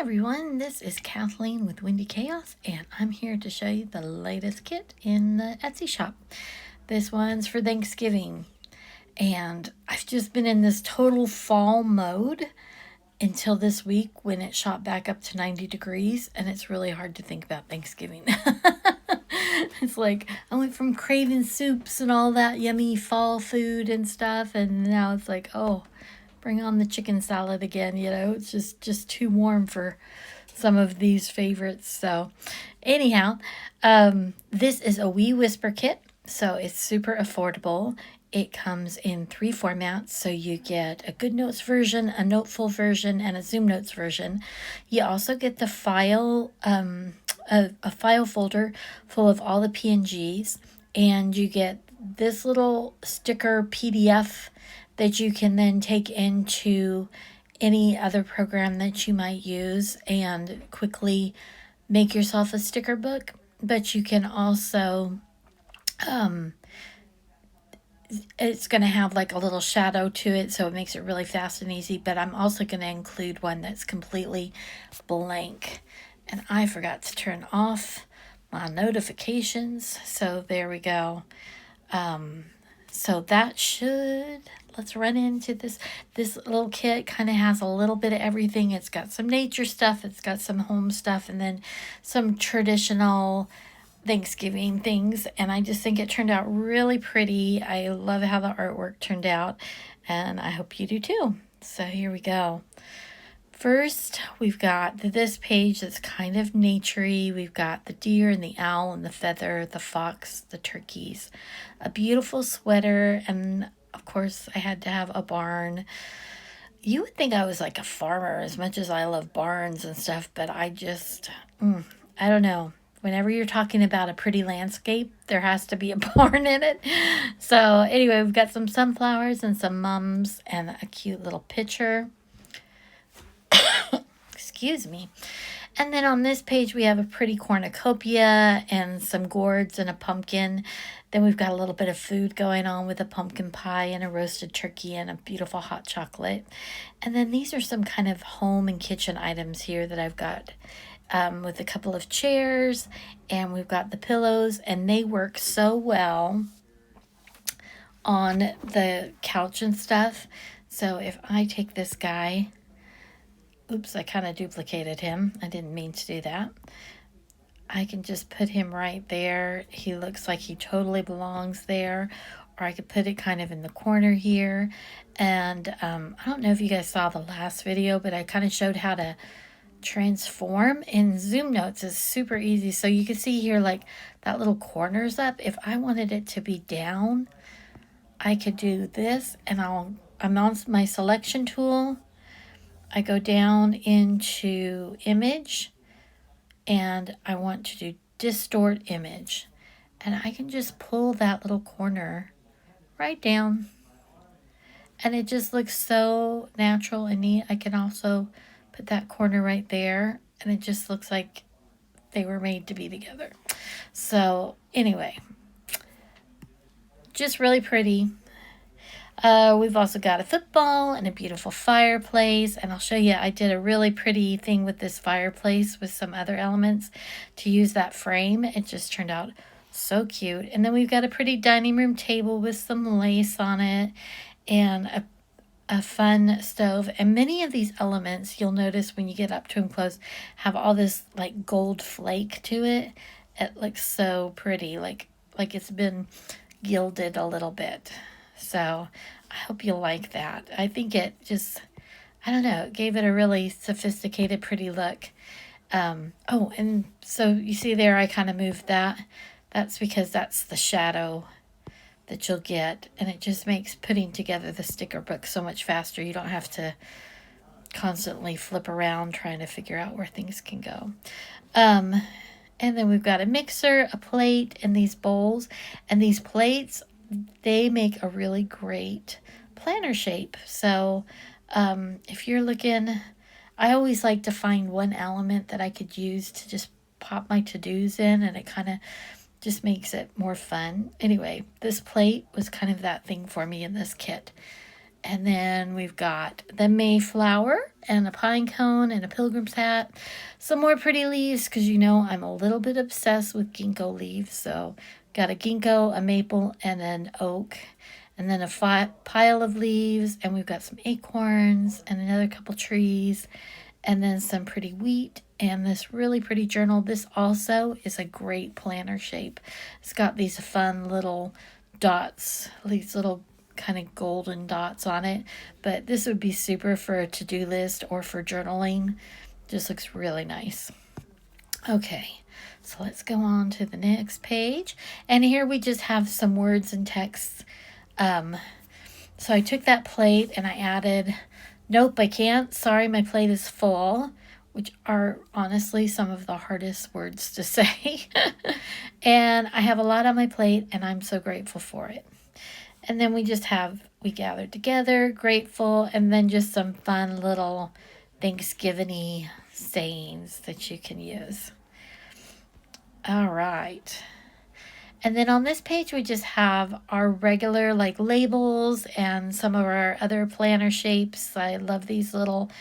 everyone, this is Kathleen with Windy Chaos, and I'm here to show you the latest kit in the Etsy shop. This one's for Thanksgiving, and I've just been in this total fall mode until this week when it shot back up to 90 degrees, and it's really hard to think about Thanksgiving. It's like I went from craving soups and all that yummy fall food and stuff, and now it's like, oh, bring on the chicken salad again. It's just too warm for some of these favorites. So anyhow, this is a We Whisper kit, so it's super affordable. It comes in 3 formats, so you get a Good Notes version, a Noteful version, and a Zoom Notes version. You also get the file, a file folder full of all the PNGs, and you get this little sticker PDF that you can then take into any other program that you might use and quickly make yourself a sticker book. But you can also, it's going to have like a little shadow to it, so it makes it really fast and easy. But I'm also going to include one that's completely blank. And I forgot to turn off my notifications, so there we go. So that should, let's run into this little kit. Kind of has a little bit of everything. It's got some nature stuff, it's got some home stuff, and then some traditional Thanksgiving things. And I just think it turned out really pretty. I love how the artwork turned out, and I hope you do too. So here we go. First, we've got this page that's kind of naturey. We've got the deer and the owl and the feather, the fox, the turkeys, a beautiful sweater, and of course I had to have a barn. You would think I was like a farmer as much as I love barns and stuff, but I just, I don't know. Whenever you're talking about a pretty landscape, there has to be a barn in it. So anyway, we've got some sunflowers and some mums and a cute little picture. Excuse me. And then on this page, we have a pretty cornucopia and some gourds and a pumpkin. Then we've got a little bit of food going on with a pumpkin pie and a roasted turkey and a beautiful hot chocolate. And then these are some kind of home and kitchen items here that I've got with a couple of chairs. And we've got the pillows, and they work so well on the couch and stuff. So if I take this guy... Oops, I kind of duplicated him. I didn't mean to do that. I can just put him right there. He looks like he totally belongs there. Or I could put it kind of in the corner here. And I don't know if you guys saw the last video, but I kind of showed how to transform in Zoom Notes. Is super easy. So you can see here like that little corner's up. If I wanted it to be down, I could do this, and I'm on my selection tool. I go down into image, and I want to do distort image, and I can just pull that little corner right down, and it just looks so natural and neat. I can also put that corner right there, and it just looks like they were made to be together. So anyway, just really pretty. We've also got a football and a beautiful fireplace, and I'll show you, I did a really pretty thing with this fireplace with some other elements to use that frame. It just turned out so cute. And then we've got a pretty dining room table with some lace on it and a fun stove. And many of these elements, you'll notice when you get up to them close, have all this like gold flake to it. It looks so pretty, like it's been gilded a little bit. So I hope you like that. I think it just, I don't know, it gave it a really sophisticated, pretty look. Oh, and so you see there, I kind of moved that. That's because that's the shadow that you'll get. And it just makes putting together the sticker book so much faster. You don't have to constantly flip around trying to figure out where things can go. And then we've got a mixer, a plate, and these bowls. And these plates, they make a really great planner shape. So if you're looking, I always like to find one element that I could use to just pop my to-dos in, and it kind of just makes it more fun. Anyway, this plate was kind of that thing for me in this kit. And then we've got the Mayflower and a pine cone and a pilgrim's hat. Some more pretty leaves because you know I'm a little bit obsessed with ginkgo leaves. So got a ginkgo, a maple, and an oak. And then a pile of leaves. And we've got some acorns and another couple trees. And then some pretty wheat and this really pretty journal. This also is a great planner shape. It's got these fun little dots, these little kind of golden dots on it, but this would be super for a to-do list or for journaling. Just looks really nice. Okay, so let's go on to the next page, and here we just have some words and texts. So I took that plate and I added, nope, I can't, sorry, my plate is full, which are honestly some of the hardest words to say. And I have a lot on my plate and I'm so grateful for it. And then we gathered together, grateful, and then just some fun little Thanksgiving-y sayings that you can use. All right. And then on this page, we just have our regular like labels and some of our other planner shapes. I love these little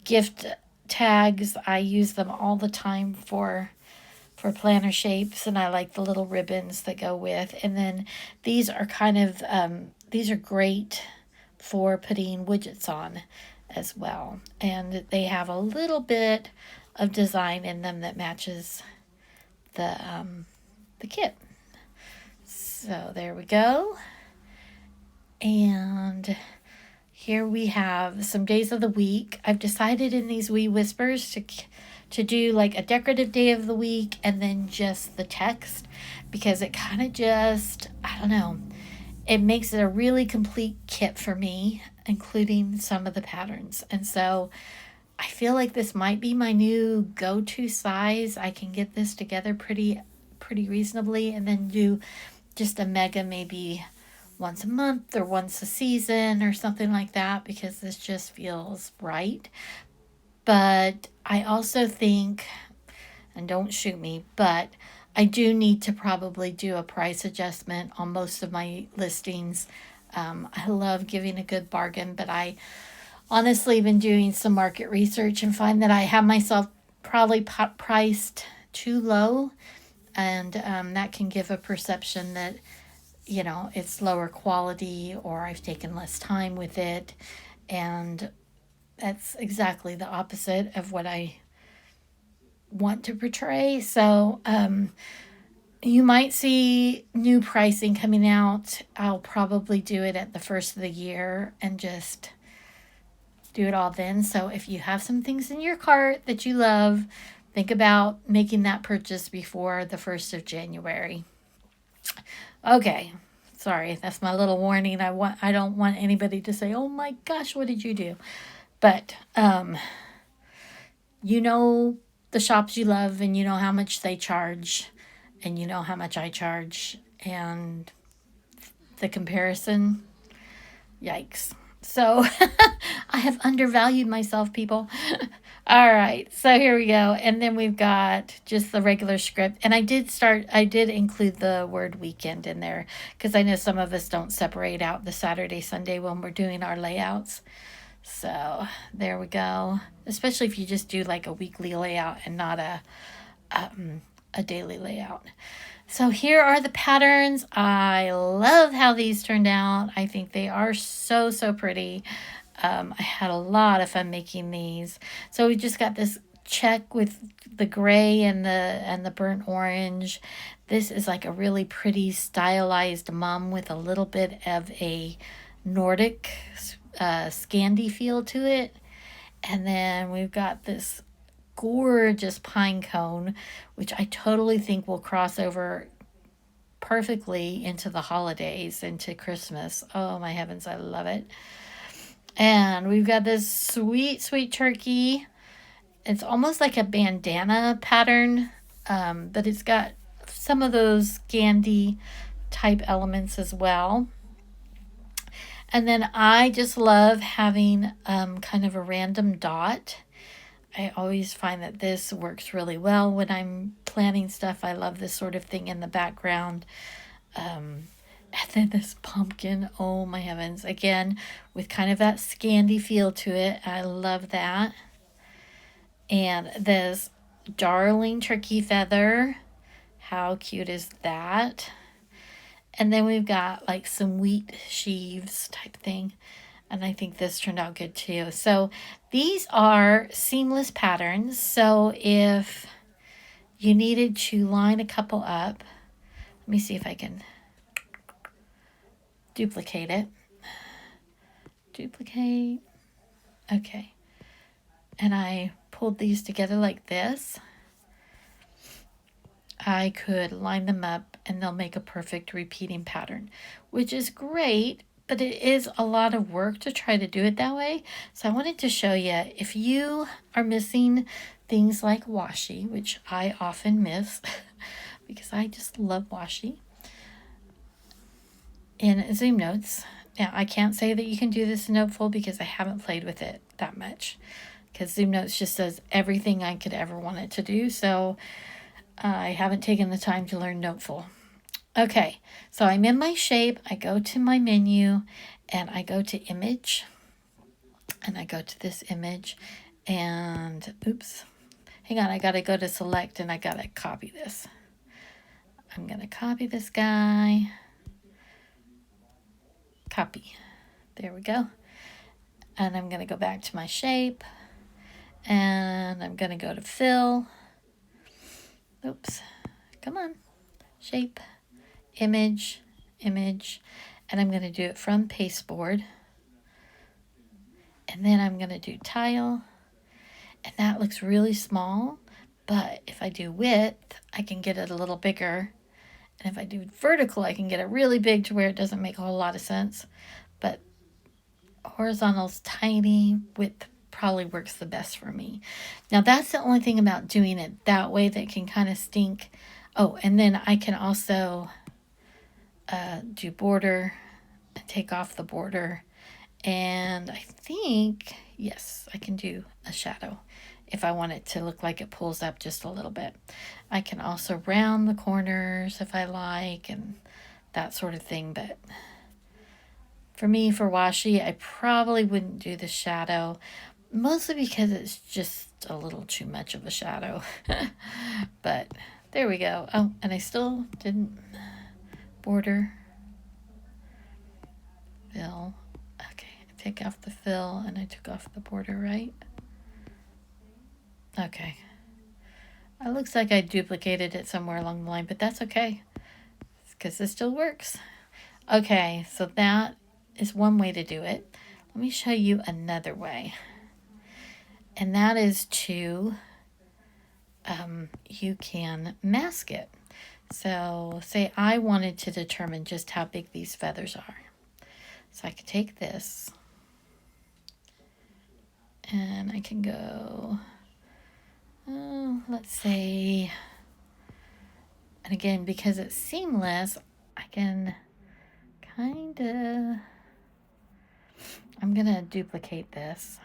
gift tags. I use them all the time for planner shapes, and I like the little ribbons that go with. And then these are kind of these are great for putting widgets on as well, and they have a little bit of design in them that matches the kit. So there we go. And here we have some days of the week. I've decided in these wee whispers to do like a decorative day of the week and then just the text, because it kind of just, I don't know, it makes it a really complete kit for me, including some of the patterns. And so I feel like this might be my new go-to size. I can get this together pretty reasonably and then do just a mega maybe once a month or once a season or something like that, because this just feels right. But I also think, and don't shoot me, but I do need to probably do a price adjustment on most of my listings. I love giving a good bargain, but I honestly been doing some market research and find that I have myself probably priced too low, and that can give a perception that, you know, it's lower quality or I've taken less time with it, and that's exactly the opposite of what I want to portray. So you might see new pricing coming out. I'll probably do it at the first of the year and just do it all then. So if you have some things in your cart that you love, think about making that purchase before the 1st of January. Okay. Sorry, that's my little warning. I don't want anybody to say, "Oh my gosh, what did you do?" But you know the shops you love, and you know how much they charge, and you know how much I charge, and the comparison, yikes. So I have undervalued myself, people. All right, so here we go. And then we've got just the regular script. And I did include the word weekend in there because I know some of us don't separate out the Saturday, Sunday when we're doing our layouts. So there we go. Especially if you just do like a weekly layout and not a daily layout. So here are the patterns. I love how these turned out. I think they are so, so pretty. I had a lot of fun making these. So we just got this check with the gray and the burnt orange. This is like a really pretty stylized mum with a little bit of a Nordic Scandi feel to it. And then we've got this gorgeous pine cone, which I totally think will cross over perfectly into the holidays, into Christmas. Oh my heavens, I love it. And we've got this sweet, sweet turkey. It's almost like a bandana pattern, but it's got some of those Gandhi type elements as well. And then I just love having kind of a random dot. I always find that this works really well when I'm planning stuff. I love this sort of thing in the background. And And then this pumpkin, oh my heavens. Again, with kind of that Scandi feel to it. I love that. And this darling turkey feather. How cute is that? And then we've got like some wheat sheaves type thing. And I think this turned out good too. So these are seamless patterns. So if you needed to line a couple up, let me see if I can duplicate it. Duplicate. Okay. And I pulled these together like this. I could line them up and they'll make a perfect repeating pattern, which is great, but it is a lot of work to try to do it that way. So I wanted to show you, if you are missing things like washi, which I often miss because I just love washi, in Zoom Notes. Now, I can't say that you can do this in Noteful because I haven't played with it that much, because Zoom Notes just does everything I could ever want it to do. So I haven't taken the time to learn Noteful. Okay, so I'm in my shape. I go to my menu and I go to image. And I go to this image and, oops, hang on, I got to go to select and I got to copy this. I'm going to copy this guy. Copy. There we go. And I'm going to go back to my shape. And I'm going to go to fill. Oops. Come on. Shape. Image. Image. And I'm going to do it from pasteboard. And then I'm going to do tile. And that looks really small. But if I do width, I can get it a little bigger. And if I do vertical, I can get it really big to where it doesn't make a whole lot of sense. But horizontal's tiny, width probably works the best for me. Now that's the only thing about doing it that way that can kind of stink. Oh, and then I can also do border and take off the border. And I think, yes, I can do a shadow if I want it to look like it pulls up just a little bit. I can also round the corners if I like and that sort of thing. But for me, for washi, I probably wouldn't do the shadow, mostly because it's just a little too much of a shadow. But there we go. Oh, and I still didn't border. Fill. Okay, I take off the fill and I took off the border, right? Okay. It looks like I duplicated it somewhere along the line, but that's okay, because it still works. Okay, so that is one way to do it. Let me show you another way. And that is to, you can mask it. So say I wanted to determine just how big these feathers are. So I could take this and I can go, let's say, and again, because it's seamless, I can kind of, I'm going to duplicate this.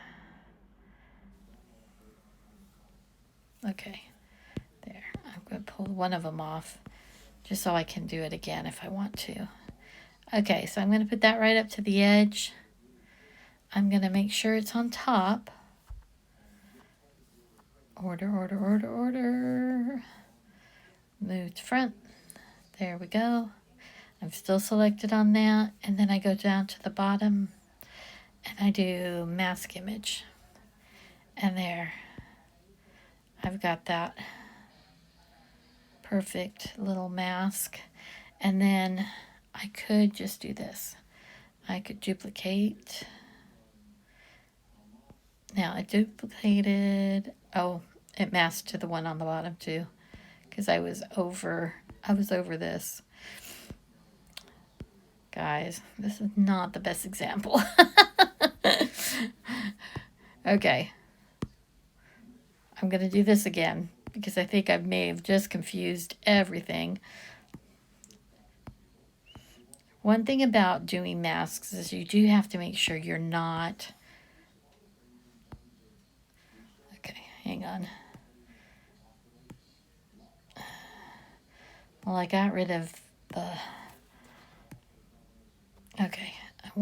Okay, there. I'm going to pull one of them off just so I can do it again if I want to. Okay, so I'm going to put that right up to the edge. I'm going to make sure it's on top. Order, order, order, order. Move to front. There we go. I'm still selected on that. And then I go down to the bottom and I do mask image. And there. I've got that perfect little mask. And then I could just do this. I could duplicate. Now I duplicated. Oh, it masked to the one on the bottom too, because I was over this. Guys, this is not the best example. Okay. I'm going to do this again because I think I may have just confused everything. One thing about doing masks is you do have to make sure you're not... Okay, hang on. Well, I got rid of the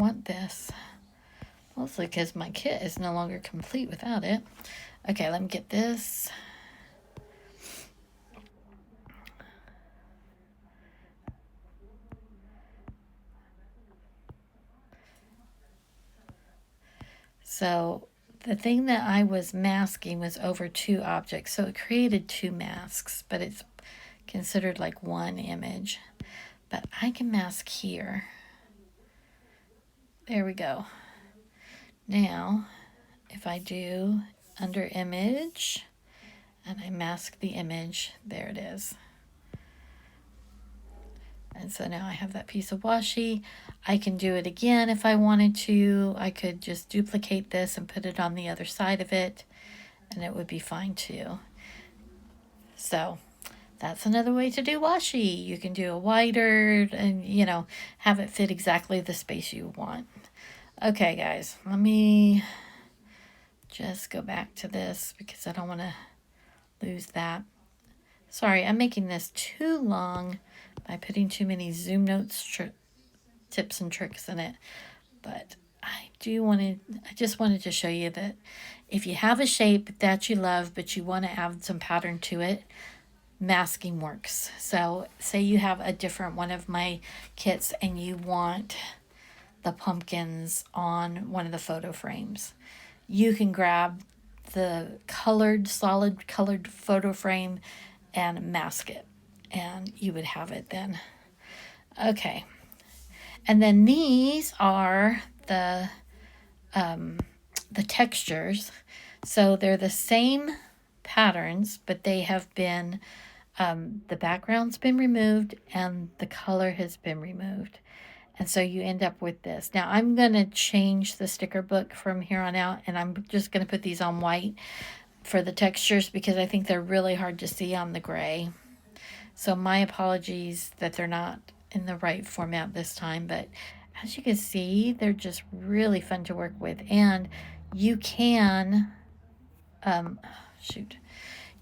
want this. Mostly because my kit is no longer complete without it. Okay, let me get this. So the thing that I was masking was over 2 objects. So it created 2 masks, but it's considered like one image. But I can mask here. There we go. Now, if I do under image and I mask the image, there it is. And so now I have that piece of washi. I can do it again if I wanted to. I could just duplicate this and put it on the other side of it, and it would be fine too. So that's another way to do washi. You can do a wider and, you know, have it fit exactly the space you want. Okay, guys, let me just go back to this because I don't want to lose that. Sorry, I'm making this too long by putting too many Zoom Notes tips and tricks in it. But I just wanted to show you that if you have a shape that you love, but you want to add some pattern to it, masking works. So say you have a different one of my kits and you want the pumpkins on one of the photo frames. You can grab the solid colored photo frame and mask it, and you would have it then. Okay, and then these are the textures. So they're the same patterns, but they have been the background's been removed and the color has been removed. And so you end up with this. Now I'm going to change the sticker book from here on out, and I'm just going to put these on white for the textures because I think they're really hard to see on the gray. So my apologies that they're not in the right format this time, but as you can see, they're just really fun to work with. And you can,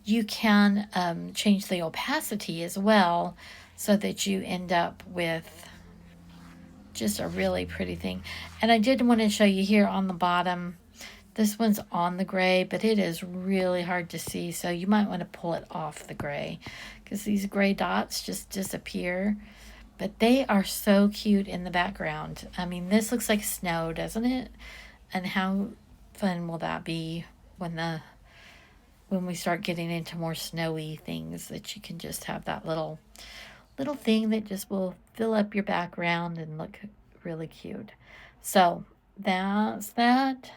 you can change the opacity as well so that you end up with just a really pretty thing. And I did want to show you here on the bottom, this one's on the gray, but it is really hard to see, so you might want to pull it off the gray because these gray dots just disappear. But they are so cute in the background. I mean, this looks like snow, doesn't it? And how fun will that be when we start getting into more snowy things, that you can just have that little thing that just will fill up your background and look really cute. So that's that.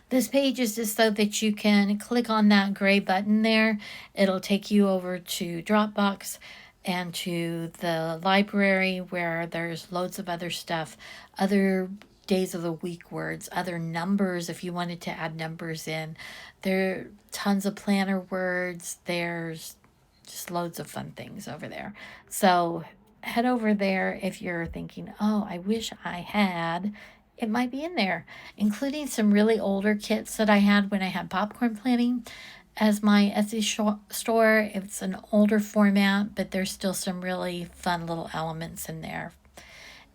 This page is just so that you can click on that gray button there. It'll take you over to Dropbox and to the library where there's loads of other stuff, other days of the week words, other numbers if you wanted to add numbers in. There are tons of planner words. There's just loads of fun things over there. So head over there if you're thinking, oh, I wish I had. It might be in there, including some really older kits that I had when I had popcorn planning as my Etsy store. It's an older format, but there's still some really fun little elements in there.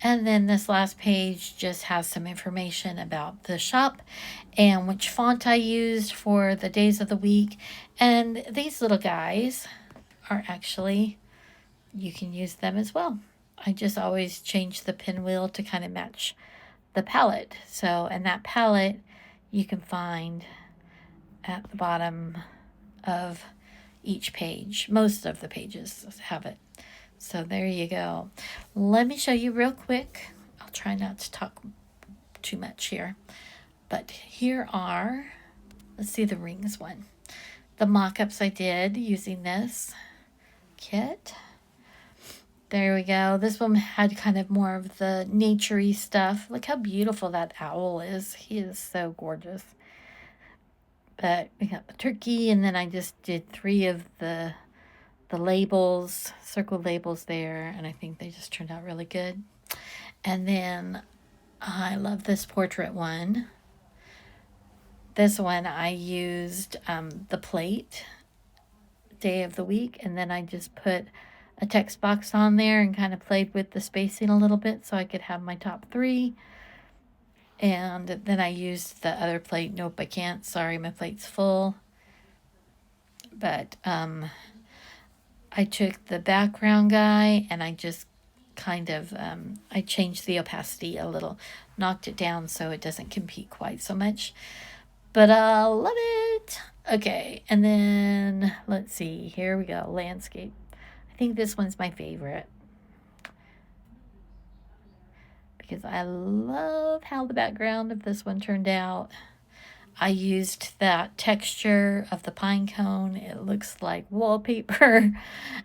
And then this last page just has some information about the shop and which font I used for the days of the week. And these little guys are actually, you can use them as well. I just always change the pinwheel to kind of match the palette. So, and that palette you can find at the bottom of each page. Most of the pages have it. So there you go. Let me show you real quick. I'll try not to talk too much here. But here are, let's see the rings one. The mock-ups I did using this kit. There we go. This one had kind of more of the nature-y stuff. Look how beautiful that owl is. He is so gorgeous. But we got the turkey, and then I just did 3 of the labels, circled labels there, and I think they just turned out really good. And then I love this portrait one. This one I used the plate, day of the week, and then I just put a text box on there and kind of played with the spacing a little bit so I could have my top 3. And then I used the other plate. Nope, I can't. Sorry, my plate's full. But I took the background guy and I just kind of, I changed the opacity a little, knocked it down so it doesn't compete quite so much. But I love it. Okay, and then let's see. Here we go. Landscape. I think this one's my favorite because I love how the background of this one turned out. I used that texture of the pine cone. It looks like wallpaper.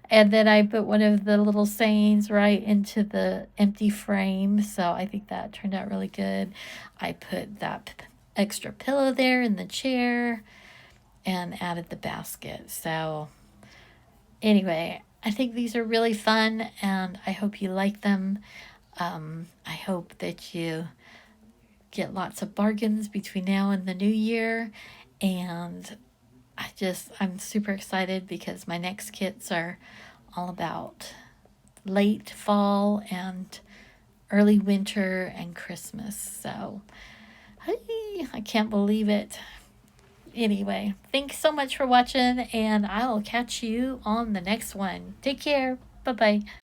And then I put one of the little sayings right into the empty frame. So I think that turned out really good. I put that extra pillow there in the chair and added the basket. So anyway, I think these are really fun and I hope you like them. I hope that you get lots of bargains between now and the new year. And I'm super excited because my next kits are all about late fall and early winter and Christmas. So, hey, I can't believe it. Anyway, thanks so much for watching, and I'll catch you on the next one. Take care. Bye bye.